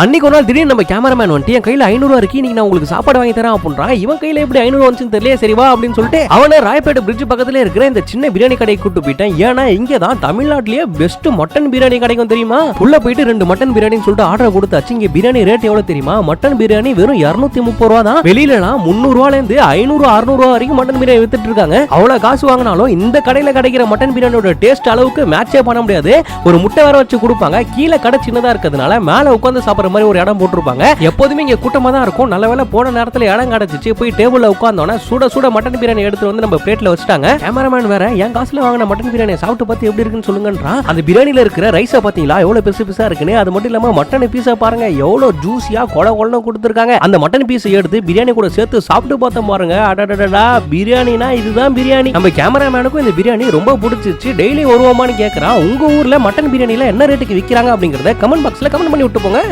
அன்னைக்கு ஒரு நாள் திடீர்னு நம்ம கேமராமேன் வந்துட்டு என் கையில 500 இருக்கு, இன்னைக்கு நான் உங்களுக்கு சாப்பாடு வாங்கி தரேன் அப்படின்றான். இவன் கையில எப்படி 500 வந்துச்சுன்னு தெரியல. சரி வா அப்படின்னு சொல்லிட்டு அவனை ராயப்பேட்டை பிரிட்ஜ் பக்கத்துல இருக்கிற இந்த சின்ன பிரியாணி கடைக்கு கூட்டு போயிட்டேன். ஏன்னா இங்க தான் தமிழ்நாட்டிலேயே பெஸ்ட் மட்டன் பிரியாணி கிடைக்கும் தெரியுமா. உள்ள போயிட்டு 2 மட்டன் பிரியாணின்னு சொல்லிட்டு ஆர்டர் கொடுத்தாச்சு. இங்க பிரியாணி ரேட் எவ்வளவு தெரியுமா? மட்டன் பிரியாணி வெறும் 230 ரூபா தான். வெளியிலலாம் 300 ரூபாயில இருந்து 500 600 ரூபா வரைக்கும் மட்டன் பிரியாணி வித்துட்டு இருக்காங்க. அவ்வளவு காசு வாங்கினாலும் இந்த கடையில கிடைக்கிற மட்டன் பிரியாணியோட டேஸ்ட் அளவுக்கு மேட்சே பண்ண முடியாது. ஒரு முட்டை வேற வச்சு கொடுப்பாங்க. கீழே கடை சின்னதா இருக்கிறதுனால மேல உட்கார்ந்து சாப்பிடுற மாதிரி ஒரு இடம் போட்டுருப்பாங்க. எப்போதுமே இங்க கூட்டமா தான் இருக்கும். நல்ல வேளை போன நேரத்துல இடம் கிடைச்சிச்சு. போய் டேபிள்ல உட்கார்ந்தோம்னா சுட சுட மட்டன் பிரியாணி எடுத்து வந்து நம்ம பிளேட்ல வச்சுட்டாங்க. கேமராமேன் வேற என் காசுல வாங்கின மட்டன் பிரியாணி சாப்பிட்டு பார்த்து எப்படி இருக்குன்னு சொல்லுங்கன்றான். அந்த பிரியாணில இருக்கிற ரைஸை பாத்தீங்களா எவ்வளவு பெருசு பெருசா இருக்குன்னு. அது மட்டும் இல்லாம மட்டன் பீஸை பாருங்க எவ்வளவு ஜூசியா கொல கொலன்னு கொடுத்துருக்காங்க. அந்த மட்டன் பீஸை எடுத்து பிரியாணி கூட சேர்த்து சாப்பிட்டு பார்த்தோம் பாருங்க. அடடடடா, பிரியாணினா இதுதான் பிரியாணி. நம்ம கேமராமேனுக்கும் இந்த பிரியாணி ரொம்ப பிடிச்சிச்சு. டெய்லி வருவோமான்னு கேட்கறான். உங்க ஊர்ல மட்டன் பிரியாணில என்ன ரேட்டுக்கு விற்கிறாங்க அப்படிங்கறத கமெண்ட் பாக்ஸ்ல கமெண்ட் பண்ணி விட்டு போங்க.